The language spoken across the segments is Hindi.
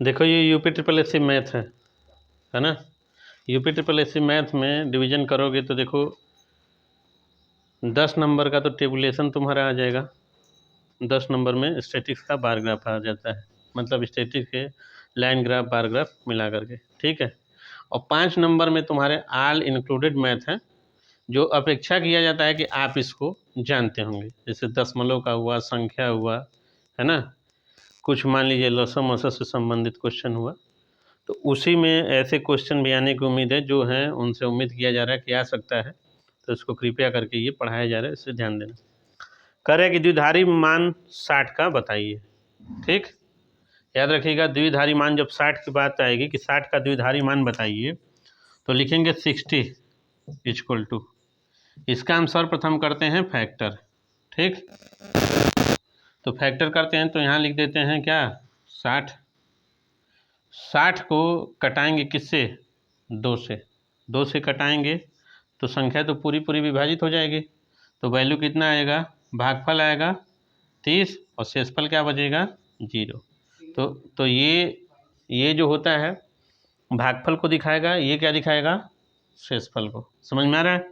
देखो ये UP triple S C math है ना। UP triple S C math में डिवीजन करोगे तो देखो 10 नंबर का तो टेबुलेशन तुम्हारा आ जाएगा। 10 नंबर में स्टैटिक्स का बार ग्राफ आ जाता है, मतलब स्टैटिक्स के लाइन ग्राफ बार ग्राफ मिला करके, ठीक है। और 5 नंबर में तुम्हारे ऑल इंक्लूडेड मैथ है, जो अपेक्षा किया जाता है कि आप इसको जानते होंगे, जैसे दशमलव का हुआ, संख्या हुआ, है ना, कुछ मान लीजिए लसम मसम से संबंधित क्वेश्चन हुआ, तो उसी में ऐसे क्वेश्चन भी आने की उम्मीद है जो हैं उनसे उम्मीद किया जा रहा है कि आ सकता है, तो इसको कृपया करके ये पढ़ाया जा रहा है, इससे ध्यान देना। कह रहे हैं कि द्विधारी मान 60 का बताइए, ठीक। याद रखिएगा द्विधारी मान जब 60 की बात आएगी कि 60 का द्विधारी मान बताइए, तो लिखेंगे 60 इक्वल टू, इसका हम सर्वप्रथम करते हैं फैक्टर, ठीक। तो फैक्टर करते हैं तो यहाँ लिख देते हैं क्या 60। 60 को कटाएंगे किससे, 2 से। 2 से कटाएंगे तो संख्या तो पूरी पूरी विभाजित हो जाएगी, तो वैल्यू कितना आएगा, भागफल आएगा 30 और शेषफल क्या बचेगा 0। तो ये जो होता है भागफल को दिखाएगा, ये क्या दिखाएगा शेषफल को। समझ में आ रहा है।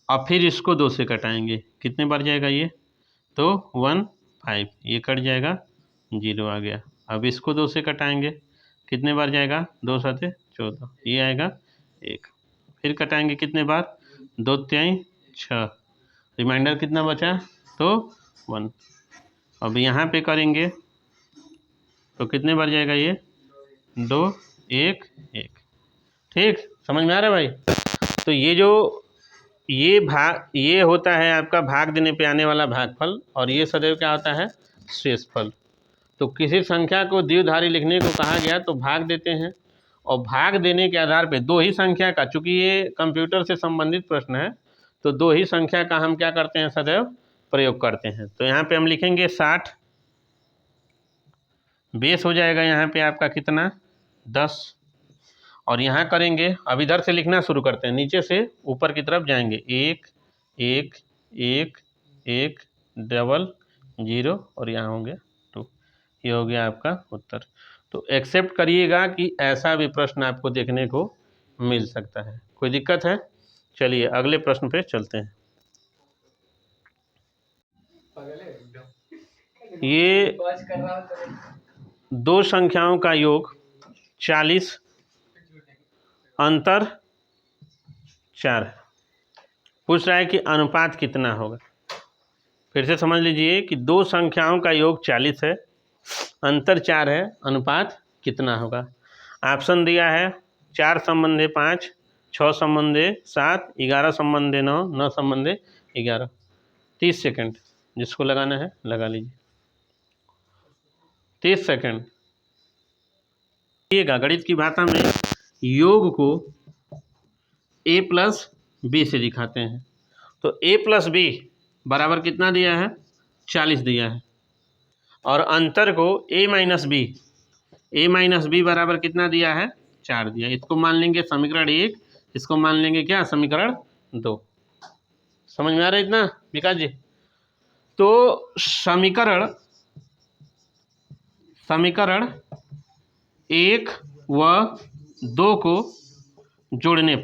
और फिर इसको 2 से कटाएंगे, कितने बार जाएगा ये, तो 1 5, ये कट जाएगा 0 आ गया। अब इसको 2 से कटाएंगे, कितने बार जाएगा, 2 7 14, ये आएगा 1। फिर कटाएंगे कितने बार, 2 3 6, रिमाइंडर कितना बचा, तो 1। अब यहाँ पे करेंगे तो कितने बार जाएगा ये, 2 1 1, ठीक। समझ में आ रहा है भाई। तो ये जो ये होता है आपका भाग देने पे आने वाला भागफल, और ये सदैव क्या होता है शेषफल। तो किसी संख्या को द्विधारी लिखने को कहा गया तो भाग देते हैं, और भाग देने के आधार पे 2 ही संख्या का, चूंकि ये कंप्यूटर से संबंधित प्रश्न है, तो 2 ही संख्या का हम क्या करते हैं सदैव प्रयोग करते हैं। तो यहाँ पे हम लिखेंगे 60, बेस हो जाएगा यहाँ पे आपका कितना 10, और यहाँ करेंगे, अब इधर से लिखना शुरू करते हैं, नीचे से ऊपर की तरफ जाएंगे, 1 1 1 1 डबल 0 और यहाँ हो गया 2, ये हो गया आपका उत्तर। तो एक्सेप्ट करिएगा कि ऐसा भी प्रश्न आपको देखने को मिल सकता है। कोई दिक्कत है, चलिए अगले प्रश्न पे चलते हैं। ये 2 संख्याओं का योग 40 अंतर 4 है। पूछ रहा है कि अनुपात कितना होगा। फिर से समझ लीजिए कि 2 संख्याओं का योग 40 है, अंतर 4 है, अनुपात कितना होगा। ऑप्शन दिया है 4 संबंधे 5, 6 संबंधे 7, 11 संबंधे 9, 9 संबंधे 11। 30 सेकंड, जिसको लगाना है लगा लीजिए। 30 सेकंड। गणित की भाषा में योग को a प्लस बी से दिखाते हैं। तो a प्लस बी बराबर कितना दिया है 40 दिया है, और अंतर को a माइनस बी बराबर कितना दिया है 4 दिया। इसको मान लेंगे समीकरण 1, इसको मान लेंगे क्या समीकरण 2। समझ में आ रहा है इतना विकास जी। तो समीकरण 1 व 2 को जोड़ेंगे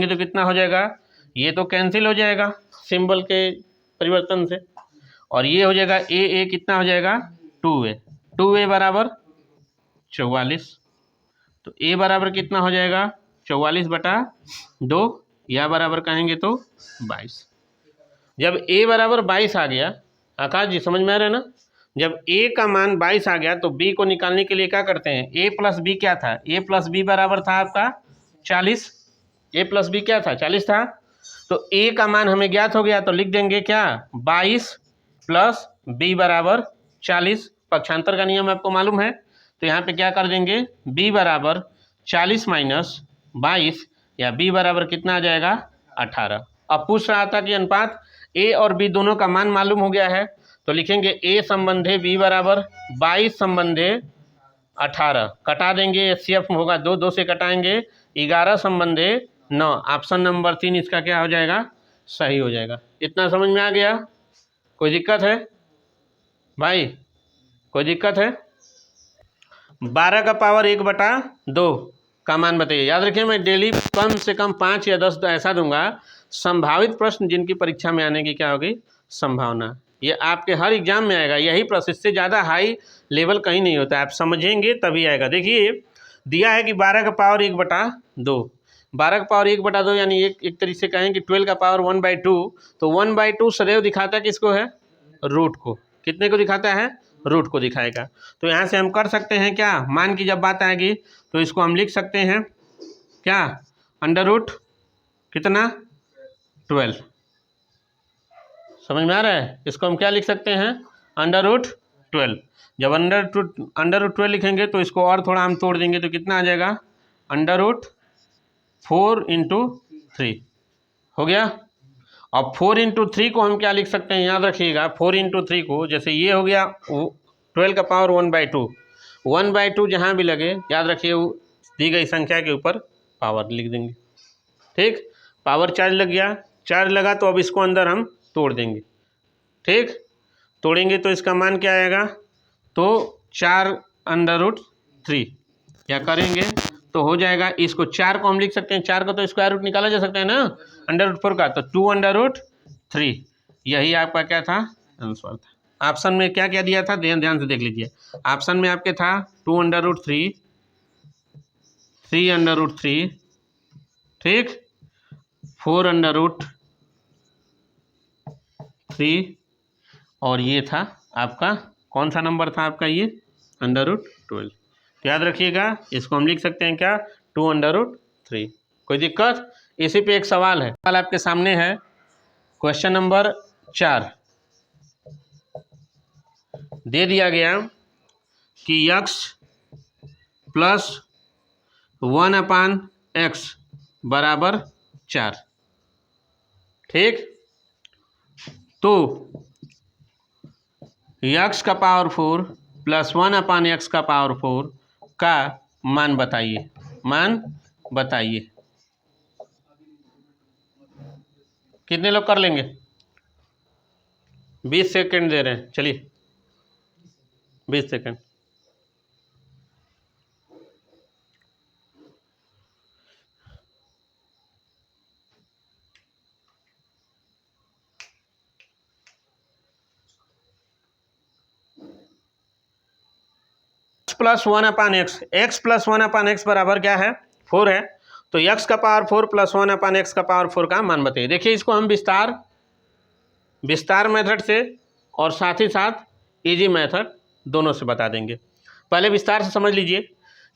तो कितना हो जाएगा, ये तो कैंसिल हो जाएगा सिंबल के परिवर्तन से, और ये हो जाएगा ए कितना हो जाएगा 2a बराबर 44। तो a बराबर कितना हो जाएगा 44/2, या बराबर कहेंगे तो 22। जब a बराबर 22 आ गया, आकाश जी समझ में आ रहा है ना, जब a का मान 22 आ गया तो b को निकालने के लिए क्या करते हैं, a प्लस बी क्या था, a प्लस बी बराबर था आपका 40, a प्लस बी क्या था 40 था। तो a का मान हमें ज्ञात हो गया, तो लिख देंगे क्या 22 प्लस b बराबर 40, पक्षांतर का नियम आपको मालूम है। तो यहाँ पे क्या कर देंगे b बराबर 40 माइनस 22, या b बराबर कितना आ जाएगा 18। अब पूछ रहा था कि अनुपात a और b दोनों का मान मालूम हो गया है, तो लिखेंगे a संबंधे b बराबर 22 संबंधे 18, कटा देंगे, एचसीएफ होगा 2, 2 से कटाएंगे 11 संबंधे 9। ऑप्शन नंबर 3 इसका क्या हो जाएगा सही हो जाएगा। इतना समझ में आ गया, कोई दिक्कत है भाई, कोई दिक्कत है। 12 का पावर 1/2 का मान बताइए। याद रखिए मैं डेली कम से कम 5 या 10 ऐसा दूंगा। संभावित प्रश्न जिनकी परीक्षा में आने की क्या होगी संभावना, ये आपके हर एग्जाम में आएगा यही प्रश्न। इससे ज़्यादा हाई लेवल कहीं नहीं होता, आप समझेंगे तभी आएगा। देखिए दिया है कि 12 का पावर 1/2, 12 का पावर 1/2 यानी एक तरीके से कहें कि 12 का पावर 1/2। तो 1/2 सदैव दिखाता है किसको है, रूट को। कितने को दिखाता है, रूट को दिखाएगा। तो यहाँ से हम कर सकते हैं क्या, मान की जब बात आएगी तो इसको हम लिख सकते हैं क्या, अंडर रूट कितना 12। समझ में आ रहा है, इसको हम क्या लिख सकते हैं अंडर रूट 12। जब अंडर रूट 12 लिखेंगे तो इसको और थोड़ा हम तोड़ देंगे तो कितना आ जाएगा अंडर रूट 4 × 3 हो गया। अब 4 × 3 को हम क्या लिख सकते हैं, याद रखिएगा 4 × 3 को, जैसे ये हो गया 12 का पावर 1/2, 1/2 जहाँ भी लगे याद रखिए दी गई संख्या के ऊपर पावर लिख देंगे। ठीक, पावर चार्ज लग गया, चार्ज लगा तो अब इसको अंदर हम तोड़ देंगे। ठीक, तोड़ेंगे तो इसका मान क्या आएगा, तो 4 √ 3 क्या करेंगे तो हो जाएगा। इसको 4 को हम लिख सकते हैं, 4 को तो स्क्वायर रूट निकाला जा सकता है ना अंडर रूट 4 का, तो 2 √ 3 यही आपका क्या था आंसर था। ऑप्शन में क्या क्या दिया था ध्यान से देख लीजिए। ऑप्शन में आपके था 2 √ 3, 3 √ 3, ठीक, 4 √ 3 और ये था आपका कौन सा नंबर था आपका, ये अंडर रूट 12। तो याद रखिएगा इसको हम लिख सकते हैं क्या 2 √ 3। कोई दिक्कत, इसी पे एक सवाल है, सवाल आपके सामने है क्वेश्चन नंबर 4। दे दिया गया कि x + 1/x = 4। ठीक, तो x का पावर 4 + 1/x का पावर 4 का मान बताइए, मान बताइए। कितने लोग कर लेंगे, 20 सेकंड दे रहे हैं, चलिए 20 सेकंड। + 1/x, x + 1/x बराबर क्या है 4 है, तो x का पावर 4 + 1/x का पावर 4 का मान बताइए। देखिए इसको हम विस्तार मेथड से और साथ ही साथ इजी मेथड दोनों से बता देंगे। पहले विस्तार से समझ लीजिए।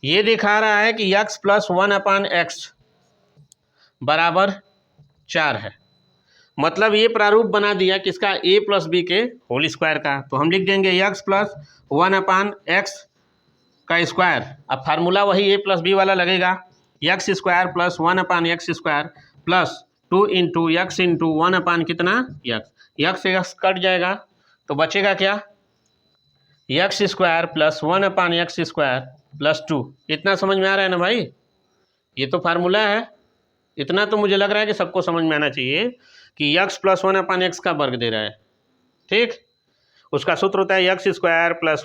ये दिखा रहा है कि x + 1/x = 4 है, मतलब ये प्रारूप बना दिया किसका, a + b के होल स्क्वायर का। तो हम लिख देंगे x + 1/x का स्क्वायर। अब फार्मूला वही a + b वाला लगेगा, x² + 1/x² + 2 × x × 1/ कितना x से x कट जाएगा तो बचेगा क्या, x² + 1/x² + 2। इतना समझ में आ रहा है ना भाई, ये तो फार्मूला है, इतना तो मुझे लग रहा है कि सबको समझ में आना चाहिए कि x + 1/x का वर्ग दे रहा है। ठीक, उसका सूत्र होता है x² +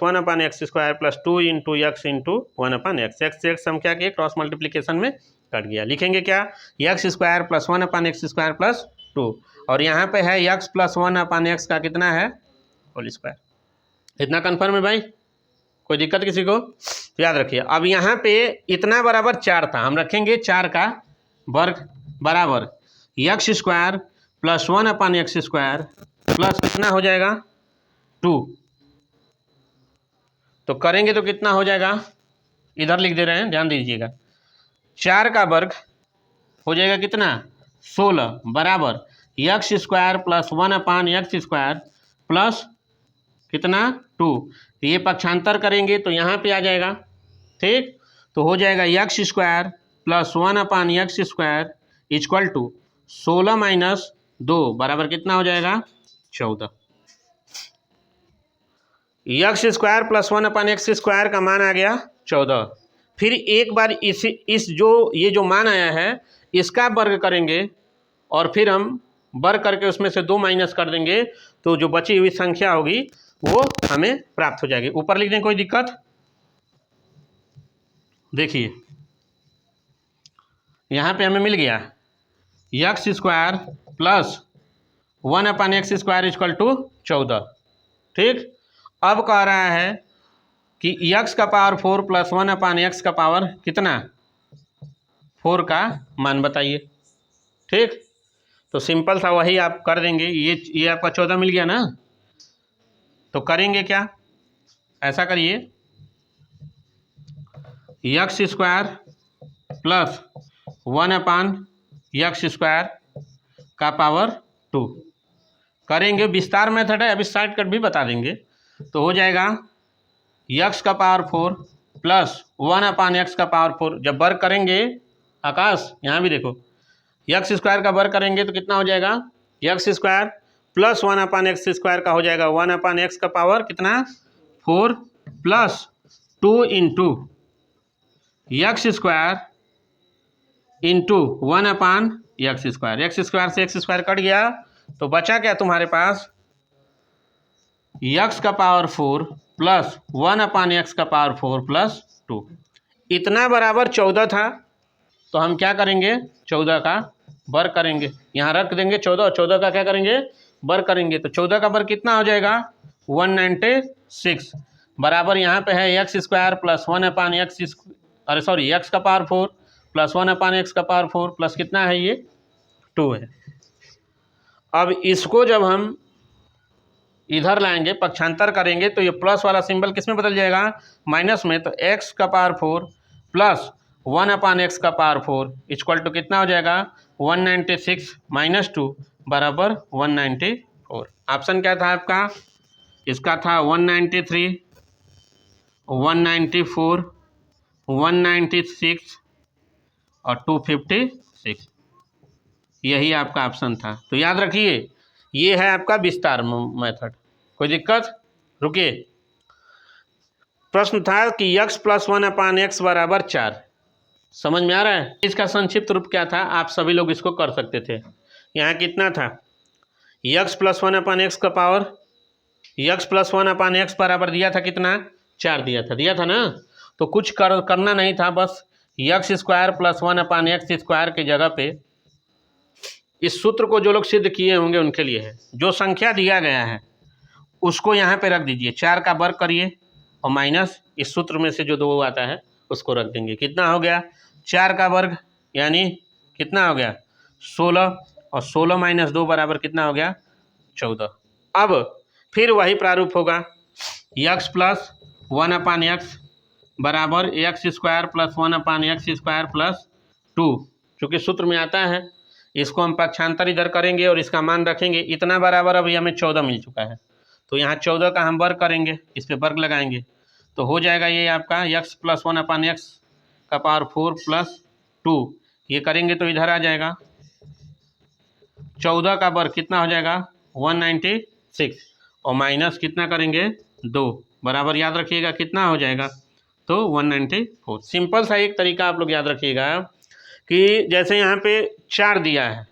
1/x² + 2 × x × 1/x। x से x हम क्या किए क्रॉस मल्टीप्लिकेशन में कट गया, लिखेंगे क्या x² + 1/x² + 2 और यहाँ पे है x + 1/x का कितना है होल स्क्वायर। इतना कन्फर्म है भाई, कोई दिक्कत किसी को, तो याद रखिए। अब यहाँ पे इतना बराबर 4 था, हम रखेंगे 4 का वर्ग बराबर x² + 1/x² प्लस कितना हो जाएगा 2। तो करेंगे तो कितना हो जाएगा, इधर लिख दे रहे हैं ध्यान दीजिएगा, 4 का वर्ग हो जाएगा कितना 16 बराबर x² + 1/x² प्लस कितना 2। ये पक्षांतर करेंगे तो यहाँ पे आ जाएगा। ठीक, तो हो जाएगा x² + 1/x² = 16 - 2 बराबर कितना हो जाएगा 14। x² + 1/x² का मान आ गया 14। फिर एक बार ये जो मान आया है इसका वर्ग करेंगे और फिर हम वर्ग करके उसमें से 2 माइनस कर देंगे तो जो बची हुई संख्या होगी वो हमें प्राप्त हो जाएगी। ऊपर लिख दें, कोई दिक्कत, देखिए यहाँ पे हमें मिल गया x square plus 1/x² equal to 14। ठीक, अब कह रहा है कि x का पावर 4 प्लस 1/x का पावर कितना 4 का मान बताइए। ठीक, तो सिंपल सा वही आप कर देंगे। ये आपका 14 मिल गया ना, तो करेंगे क्या, ऐसा करिए x² प्लस 1/x² का पावर 2 करेंगे। विस्तार मेथड है, अभी शॉर्टकट भी बता देंगे। तो हो जाएगा x का पावर 4 प्लस 1/x का पावर 4। जब वर्ग करेंगे आकाश, यहाँ भी देखो, x² का वर्ग करेंगे तो कितना हो जाएगा, x² प्लस 1/x² का हो जाएगा 1/x का पावर कितना 4 plus 2 into x² into 1/x²। x² से x² कट गया तो बचा क्या तुम्हारे पास, x का पावर 4 प्लस 1/x का पावर 4 प्लस 2। इतना बराबर 14 था, तो हम क्या करेंगे 14 का वर्ग करेंगे, यहाँ रख देंगे 14 और 14 का क्या करेंगे वर्ग करेंगे। तो 14 का वर्ग कितना हो जाएगा 196 बराबर यहाँ पे है x² प्लस 1/x, अरे सॉरी x का पावर 4 प्लस 1/x का पावर 4 प्लस कितना है ये 2 है। अब इसको जब हम इधर लाएंगे पक्षांतर करेंगे तो ये प्लस वाला सिंबल किस में बदल जाएगा, माइनस में। तो x का पावर 4 प्लस 1/x का पावर 4 इक्वल टू कितना हो जाएगा 196 माइनस 2 बराबर 194। ऑप्शन क्या था आपका, इसका था 193, 194, 196 और 256, यही आपका ऑप्शन था। तो याद रखिए ये है आपका विस्तार मेथड। कोई दिक्कत, रुकिए। प्रश्न था कि x प्लस 1/x बराबर 4, समझ में आ रहा है। इसका संक्षिप्त रूप क्या था, आप सभी लोग इसको कर सकते थे। यहाँ कितना था x प्लस 1/x का पावर, x प्लस 1/x बराबर दिया था कितना 4 दिया था ना। तो कुछ करना नहीं था, बस x² प्लस 1/x² की जगह पे इस सूत्र को जो लोग सिद्ध किए होंगे उनके लिए है, जो संख्या दिया गया है उसको यहाँ पे रख दीजिए, 4 का वर्ग करिए और माइनस इस सूत्र में से जो 2 आता है उसको रख देंगे। कितना हो गया 4 का वर्ग यानी कितना हो गया 16 और 16 माइनस 2 बराबर कितना हो गया 14। अब फिर वही प्रारूप होगा x प्लस 1/x बराबर x² प्लस 1/x² प्लस 2, चूँकि सूत्र में आता है। इसको हम पक्षांतर इधर करेंगे और इसका मान रखेंगे। इतना बराबर अभी हमें 14 मिल चुका है, तो यहाँ 14 का हम वर्ग करेंगे, इस पर वर्ग लगाएंगे तो हो जाएगा ये आपका x प्लस 1/x का पावर 4 प्लस 2। ये करेंगे तो इधर आ जाएगा 14 का वर्ग कितना हो जाएगा 196 और माइनस कितना करेंगे 2 बराबर, याद रखिएगा कितना हो जाएगा तो 194। सिंपल सा एक तरीका आप लोग याद रखिएगा कि जैसे यहाँ पे 4 दिया है,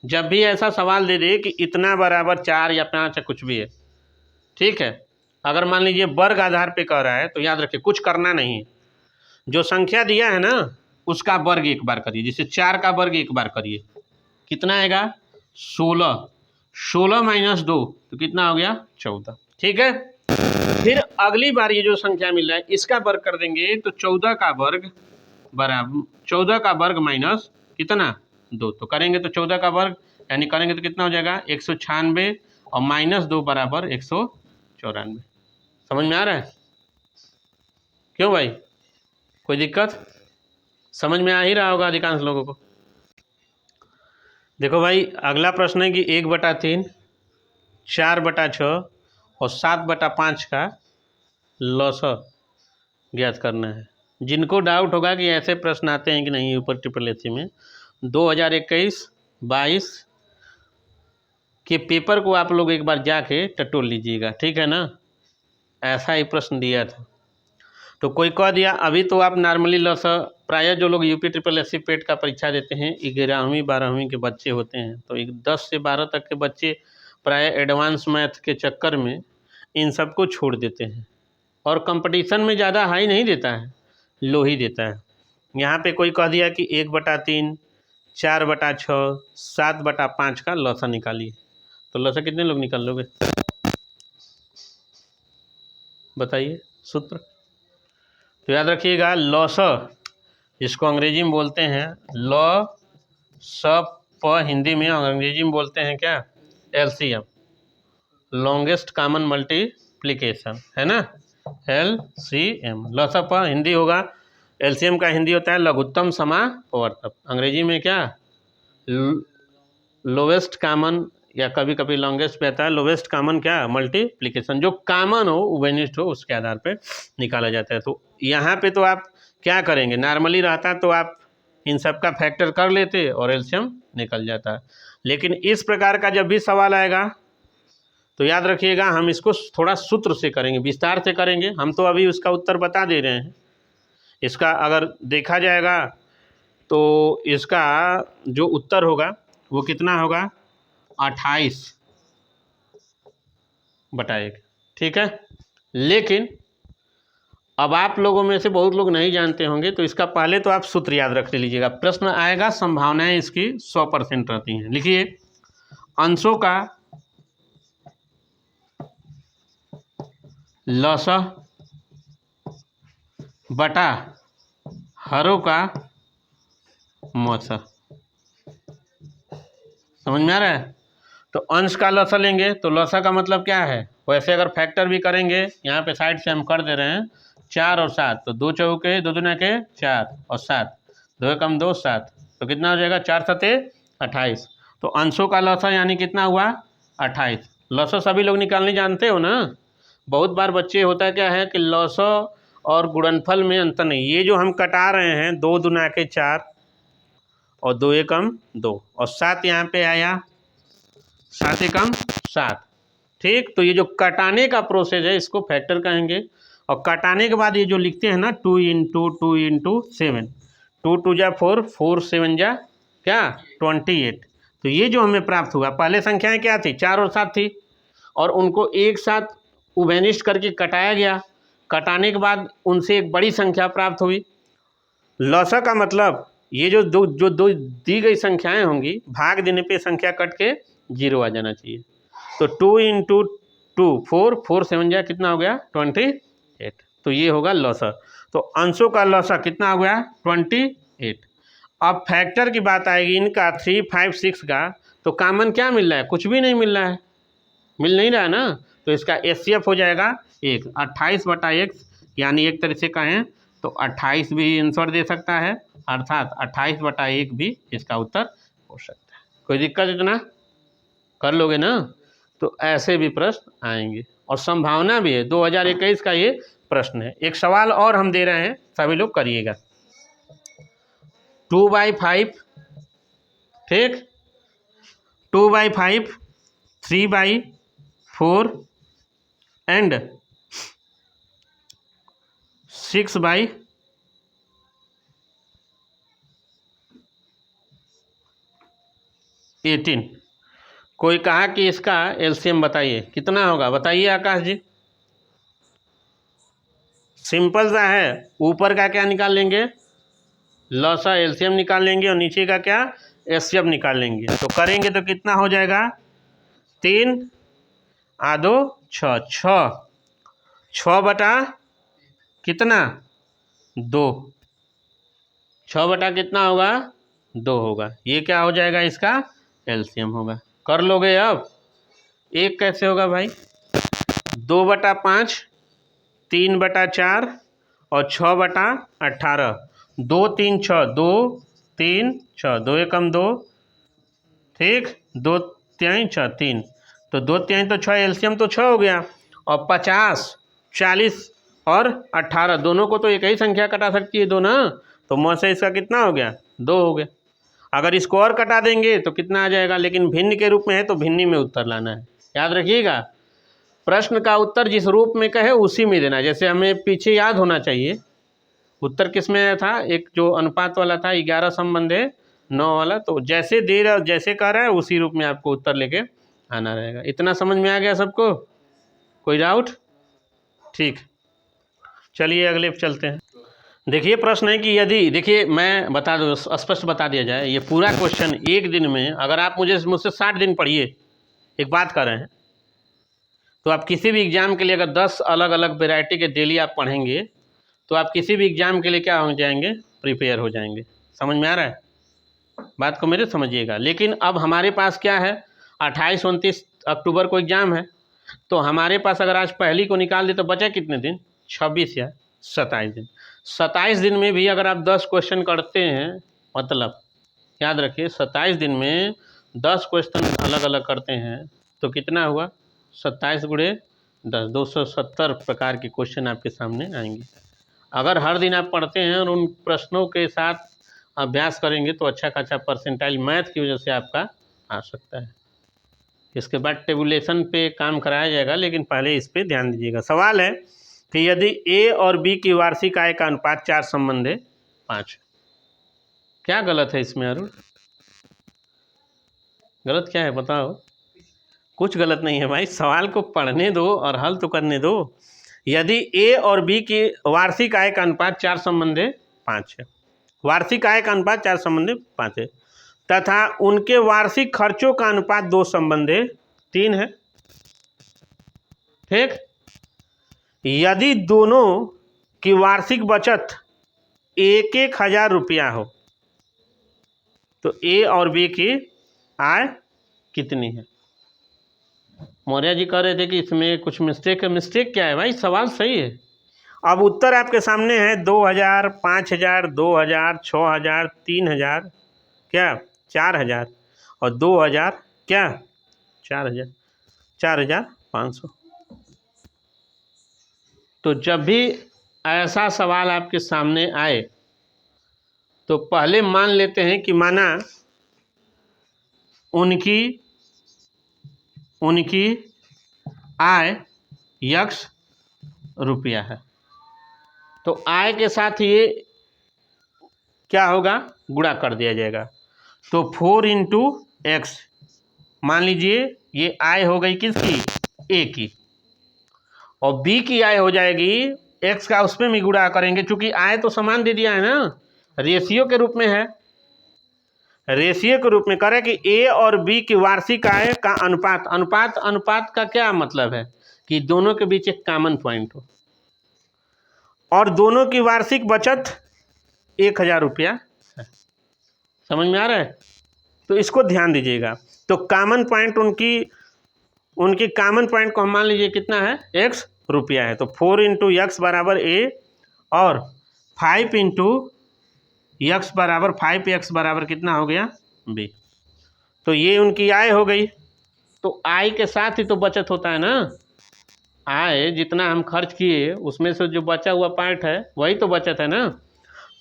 जब भी ऐसा सवाल दे दे कि इतना बराबर 4 या 5 या कुछ भी है, ठीक है, अगर मान लीजिए वर्ग आधार पे कह रहा है तो याद रखिए कुछ करना नहीं है, जो संख्या दिया है ना उसका वर्ग एक बार करिए। जैसे 4 का वर्ग एक बार करिए, कितना आएगा 16, 16 माइनस 2 तो कितना हो गया 14। ठीक है, फिर अगली बार ये जो संख्या मिल रहा है इसका वर्ग कर देंगे तो 14 का वर्ग बराबर 14 का वर्ग माइनस कितना 2, तो करेंगे तो 14 का वर्ग यानी करेंगे तो कितना हो जाएगा 196 और माइनस 2 बराबर 194। समझ में आ रहा है, क्यों भाई कोई दिक्कत, समझ में आ ही रहा होगा अधिकांश लोगों को। देखो भाई अगला प्रश्न है कि 1/3, 4/6 और 7/5 का लॉसा ज्ञात करना है। जिनको डाउट होगा कि ऐसे प्रश्न आते हैं कि नहीं ऊपर SSSC में, 2021-22 के पेपर को आप लोग एक बार जाके टटोल लीजिएगा, ठीक है ना। ऐसा ही प्रश्न दिया था तो कोई कह दिया, अभी तो आप नॉर्मली लॉसा प्रायः जो लोग UPSSC पेट का परीक्षा देते हैं 11वीं 12वीं के बच्चे होते हैं, तो 10 से 12 तक के बच्चे प्रायः एडवांस मैथ के चक्कर में इन सबको छोड़ देते हैं और कंपटीशन में ज़्यादा हाई नहीं देता है, लो ही देता है। यहाँ पे कोई कह दिया कि 1/3, 4/6, 7/5 का लौसा निकालिए, तो लौसा कितने लोग निकाल लोगे बताइए सूत्र। तो याद रखिएगा लौसा, इसको अंग्रेजी में बोलते हैं लॉ सब, हिंदी में अंग्रेजी में बोलते हैं क्या, एलसीएम, लॉन्गेस्ट कॉमन मल्टीप्लिकेशन, है ना, एलसीएम। लॉसअप हिंदी होगा, एलसीएम का हिंदी होता है लघुत्तम समापवर्तक, अंग्रेजी में क्या, लोवेस्ट कॉमन, या कभी कभी लॉन्गेस्ट पे आता है लोवेस्ट कॉमन क्या, मल्टीप्लिकेशन, जो कॉमन हो उभयनिष्ठ हो उसके आधार पे निकाला जाता है। तो यहाँ पे तो आप क्या करेंगे, नॉर्मली रहता तो आप इन सब का फैक्टर कर लेते और एलसीएम निकल जाता, लेकिन इस प्रकार का जब भी सवाल आएगा तो याद रखिएगा हम इसको थोड़ा सूत्र से करेंगे, विस्तार से करेंगे। हम तो अभी उसका उत्तर बता दे रहे हैं, इसका अगर देखा जाएगा तो इसका जो उत्तर होगा वो कितना होगा, 28/1, ठीक है। लेकिन अब आप लोगों में से बहुत लोग नहीं जानते होंगे, तो इसका पहले तो आप सूत्र याद रख लीजिएगा। प्रश्न आएगा, संभावनाएं इसकी 100% रहती हैं। लिखिए, अंशों का लौसा बटा हरों का मौसा, समझ में आ रहा है। तो अंश का लौसा लेंगे तो लौसा का मतलब क्या है, वैसे अगर फैक्टर भी करेंगे, यहाँ पे साइड से हम कर दे रहे हैं 4 और 7, तो 2 चौके 2 दूना के 4 और 7, 2 एकम 2 7, तो कितना हो जाएगा, 4 7 28। तो अंशों का लौसा यानी कितना हुआ, 28। लौसा सभी लोग निकालने जानते हो ना, बहुत बार बच्चे होता क्या है कि लौसा और गुणनफल में अंतर नहीं, ये जो हम कटा रहे हैं 2 दूना के 4 और 2 एकम 2 और 7 यहाँ पे आया 7 एकम 7, ठीक। तो ये जो कटाने का प्रोसेस है इसको फैक्टर कहेंगे, और कटाने के बाद ये जो लिखते हैं ना 2 × 7, 2 2 जा 4, 4 7 जा क्या 28। तो ये जो हमें प्राप्त हुआ, पहले संख्याएं क्या थी, 4 और 7 थी, और उनको एक साथ उभयनिष्ठ करके कटाया गया, कटाने के बाद उनसे एक बड़ी संख्या प्राप्त हुई। लौसा का मतलब ये जो दो दी गई संख्याएं होंगी, भाग देने पे संख्या कट के 0 आ जाना चाहिए। तो 2 × 2 4, 4 7 जा कितना हो गया 28, तो ये होगा लौसा। तो अंशों का लौसा कितना हो गया 28। अब फैक्टर की बात आएगी इनका 3 5 6 का, तो कॉमन क्या मिल रहा है, कुछ भी नहीं मिल रहा है, मिल नहीं रहा है ना, तो इसका एचसीएफ हो जाएगा 1, 28/1, यानी एक तरह से कहें तो 28 भी आंसर दे सकता है, अर्थात 28/1 भी इसका उत्तर हो सकता है। कोई दिक्कत इतना कर लोगे ना, तो ऐसे भी प्रश्न आएंगे, और संभावना भी है। 2021 का ये प्रश्न है। एक सवाल और हम दे रहे हैं, सभी लोग करिएगा। 2/5, ठीक, 2/5, 3/4 एंड 6/18। कोई कहा कि इसका एलसीएम बताइए, कितना होगा बताइए आकाश जी। सिंपल सा है, ऊपर का क्या निकाल लेंगे, लौसा एलसीएम निकाल लेंगे, और नीचे का क्या एचसीएफ निकाल लेंगे। तो करेंगे तो कितना हो जाएगा, 3 आदो 6, 6 बटा कितना 2, 6 बटा कितना होगा 2 होगा, ये क्या हो जाएगा इसका एलसीएम होगा। कर लोगे अब, एक कैसे होगा भाई, 2/5, 3/4 और 6/18, 2 3 6, 2 3 6, 2 एकम 2, ठीक, 2 3 6 3, तो 2 3 तो 6, एलसीएम तो 6 हो गया। और 50 40 और 18 दोनों को तो एक ही संख्या कटा सकती है दो ना, तो मौ से इसका कितना हो गया 2 हो गया। अगर इसको और कटा देंगे तो कितना आ जाएगा, लेकिन भिन्न के रूप में है तो भिन्नी में उत्तर लाना है। याद रखिएगा, प्रश्न का उत्तर जिस रूप में कहे उसी में देना। जैसे हमें पीछे याद होना चाहिए उत्तर किस में आया था, एक जो अनुपात वाला था 11 संबंधे 9 वाला, तो जैसे दे रहा जैसे कह रहा है उसी रूप में आपको उत्तर लेके आना रहेगा। इतना समझ में आ गया सबको, कोई डाउट, ठीक। चलिए अगले पे चलते हैं। देखिए प्रश्न है कि यदि, देखिए मैं बता दूँ, स्पष्ट बता दिया जाए, ये पूरा क्वेश्चन एक दिन में, अगर आप मुझसे 60 दिन पढ़िए, एक बात कर रहे हैं, तो आप किसी भी एग्ज़ाम के लिए अगर 10 अलग अलग वेराइटी के डेली आप पढ़ेंगे तो आप किसी भी एग्ज़ाम के लिए क्या हो जाएंगे, प्रिपेयर हो जाएंगे। समझ में आ रहा है? बात को मेरे समझिएगा। लेकिन अब हमारे पास क्या है, 28-29 अक्टूबर को एग्ज़ाम है, तो हमारे पास अगर आज पहली को निकाल दे तो बचा कितने दिन, 26 या 27 दिन। 27 दिन में भी अगर आप 10 क्वेश्चन करते हैं, मतलब याद रखिए 27 दिन में 10 क्वेश्चन अलग अलग करते हैं तो कितना हुआ, 27 गुणे 10, 270 प्रकार के क्वेश्चन आपके सामने आएंगे। अगर हर दिन आप पढ़ते हैं और उन प्रश्नों के साथ अभ्यास करेंगे तो अच्छा खासा परसेंटाइल मैथ की वजह से आपका आ सकता है। इसके बाद टेबुलेशन पे काम कराया जाएगा, लेकिन पहले इस पे ध्यान दीजिएगा। सवाल है कि यदि ए और बी की वार्षिक आय का अनुपात 4 संबंध है 5। क्या गलत है इसमें अरुण? गलत क्या है बताओ? कुछ गलत नहीं है भाई, सवाल को पढ़ने दो और हल तो करने दो। यदि ए और बी की वार्षिक आय का अनुपात 4 संबंध 5 है, वार्षिक आय का अनुपात 4 संबंध 5 है, तथा उनके वार्षिक खर्चों का अनुपात 2 संबंध 3 है। ठीक, यदि दोनों की वार्षिक बचत 1,000 रुपया हो तो ए और बी की आय कितनी है? मौर्य जी कह रहे थे कि इसमें कुछ मिस्टेक है। मिस्टेक क्या है भाई, सवाल सही है। अब उत्तर आपके सामने है 2,000, 5,000, 2,000, 6,000, 3,000, क्या 4,000 और 2,000, क्या 4,000, 4,500। तो जब भी ऐसा सवाल आपके सामने आए तो पहले मान लेते हैं कि माना उनकी आय x रुपया है, तो आय के साथ ये क्या होगा, गुणा कर दिया जाएगा। तो 4 इंटू एक्स, मान लीजिए ये आय हो गई किसकी, ए की, और बी की आय हो जाएगी एक्स का, उसमें भी गुणा करेंगे, क्योंकि आय तो समान दे दिया है ना, रेशियो के रूप में है। रेशियो के रूप में करें कि ए और बी की वार्षिक आय का अनुपात, अनुपात का क्या मतलब है कि दोनों के बीच एक कॉमन पॉइंट हो, और दोनों की वार्षिक बचत 1,000 रुपया है। समझ में आ रहा है? तो इसको ध्यान दीजिएगा। तो कॉमन पॉइंट उनकी कॉमन पॉइंट को हम मान लीजिए कितना है, x रुपया है। तो 4 इंटू एक्स बराबर a और 5 इंटू एक्स बराबर 5x बराबर कितना हो गया, b। तो ये उनकी आय हो गई। तो आय के साथ ही तो बचत होता है ना, आय जितना हम खर्च किए उसमें से जो बचा हुआ पार्ट है वही तो बचत है ना।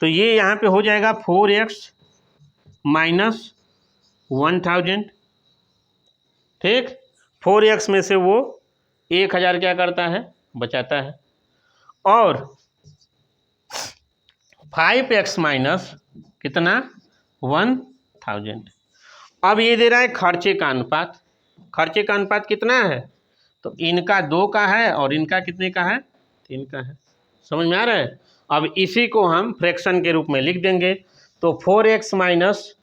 तो ये यहाँ पे हो जाएगा 4x माइनस 1,000। ठीक, 4x में से वो 1,000 क्या करता है, बचाता है, और 5x माइनस कितना, 1,000। अब ये दे रहा है खर्चे का अनुपात। खर्चे का अनुपात कितना है, तो इनका 2 का है और इनका कितने का है, 3 का है। समझ में आ रहा है? अब इसी को हम फ्रैक्शन के रूप में लिख देंगे। तो 4x माइनस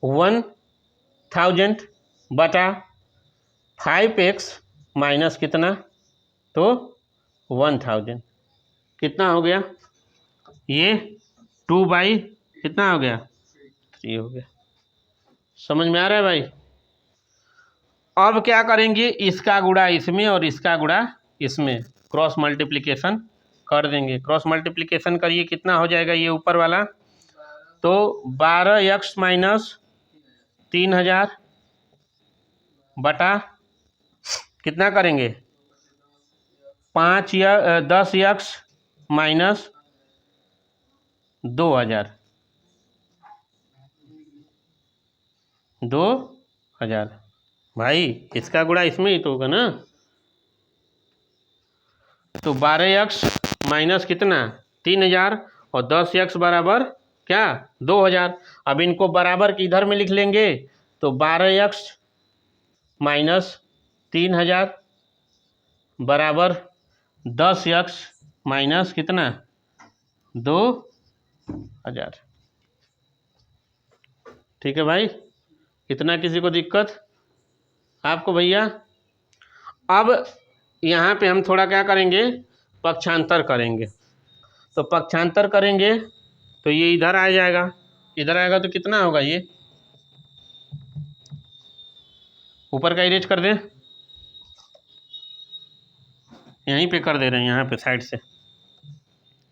1,000 बटा 5x माइनस कितना, तो 1,000, कितना हो गया, ये 2 कितना हो गया, 3 हो गया। समझ में आ रहा है भाई? अब क्या करेंगे, इसका गुणा इसमें और इसका गुणा इसमें, क्रॉस मल्टीप्लिकेशन कर देंगे। क्रॉस मल्टीप्लिकेशन करिए, कितना हो जाएगा ये ऊपर वाला, तो 12x माइनस 3,000 बटा कितना करेंगे, 10x माइनस 2,000, 2,000 भाई, इसका गुणा इसमें ही तो होगा ना। तो 12x माइनस कितना, 3,000 और 10x बराबर क्या, 2,000। अब इनको बराबर की इधर में लिख लेंगे, तो 12x माइनस 3,000 बराबर 10x माइनस कितना, 2000। ठीक है भाई, इतना किसी को दिक्कत आपको भैया? अब यहाँ पे हम थोड़ा क्या करेंगे, पक्षांतर करेंगे। तो पक्षांतर करेंगे तो ये इधर आ जाएगा, इधर आएगा तो कितना होगा, ये ऊपर का इरेज कर दें, यहीं पे कर दे रहे हैं, यहाँ पे साइड से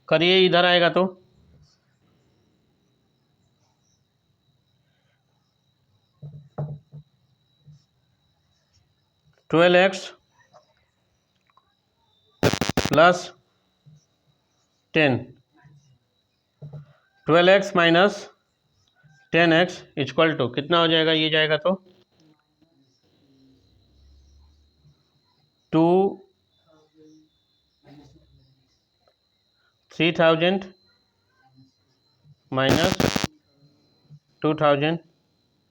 करिए, इधर आएगा तो 12x plus 10, 12x minus 10x equal to कितना हो जाएगा, ये जाएगा तो 3000 माइनस 2000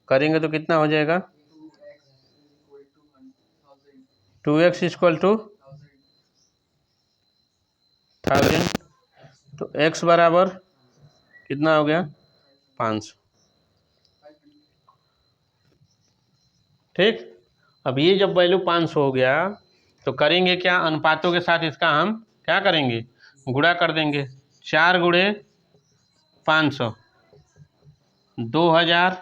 करेंगे तो कितना हो जाएगा, 2x इक्वल टू 1000। तो x बराबर कितना हो गया, 500। ठीक, अब ये जब वैल्यू 500 हो गया तो करेंगे क्या, अनुपातों के साथ इसका हम क्या करेंगे, गुणा कर देंगे। 4 गुणे 500 2000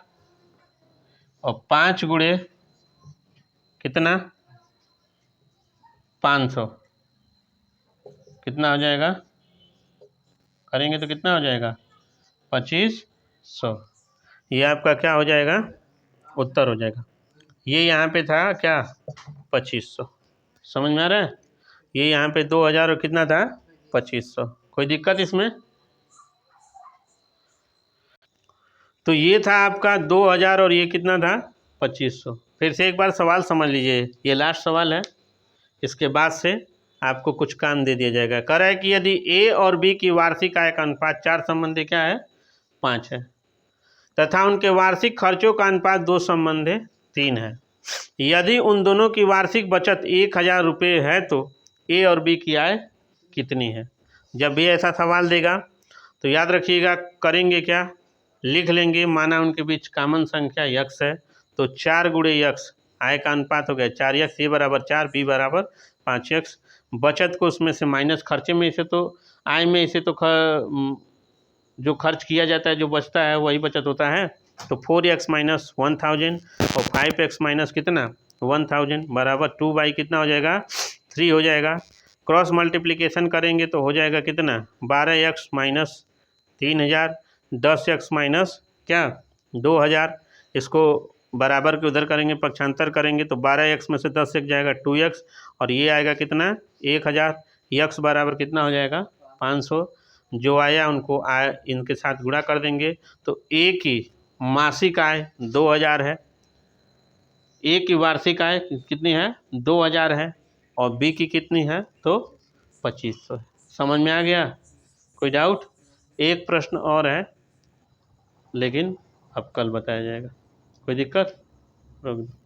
और 5 गुणे कितना 500 कितना हो जाएगा, करेंगे तो कितना हो जाएगा 2500। ये आपका क्या हो जाएगा, उत्तर हो जाएगा। ये यहाँ पे था क्या 2500, समझ में आ रहा है? ये यहाँ पे 2000 और कितना था 2500, कोई दिक्कत इसमें? तो ये था आपका 2000 और ये कितना था 2500। फिर से एक बार सवाल समझ लीजिए, ये लास्ट सवाल है, इसके बाद से आपको कुछ काम दे दिया जाएगा। कह रहा है कि यदि ए और बी की वार्षिक आय का अनुपात 4 संबंधी क्या है 5 है, तथा उनके वार्षिक खर्चों का अनुपात 2 संबंधी 3 है, यदि उन दोनों की वार्षिक बचत 1000 रुपये है तो ए और बी की आय कितनी है। जब भी ऐसा सवाल देगा तो याद रखिएगा, करेंगे क्या, लिख लेंगे, माना उनके बीच कॉमन संख्या यक्स है, तो 4 गुणे यक्स आय का अनुपात हो गया 4x, ए बराबर 4, बी बराबर 5x। बचत को उसमें से माइनस, खर्चे में से तो आय में से तो जो खर्च किया जाता है जो बचता है वही बचत होता है। तो 4x माइनस 1000 और 5x माइनस कितना 1000 बराबर 2 बाई कितना हो जाएगा 3 हो जाएगा। क्रॉस मल्टीप्लिकेशन करेंगे तो हो जाएगा कितना 12x माइनस 3000, 10x माइनस क्या 2000। इसको बराबर के उधर करेंगे, पक्षांतर करेंगे तो 12x में से 10 जाएगा 2x और ये आएगा कितना 1000। x बराबर कितना हो जाएगा 500। जो आया उनको आय इनके साथ गुणा कर देंगे तो ए की मासिक आय 2000 है, ए की वार्षिक आय कितनी है 2000 है और बी की कितनी है तो 2500 है। समझ में आ गया, कोई डाउट? एक प्रश्न और है लेकिन अब कल बताया जाएगा, कोई दिक्कत? रोक दो।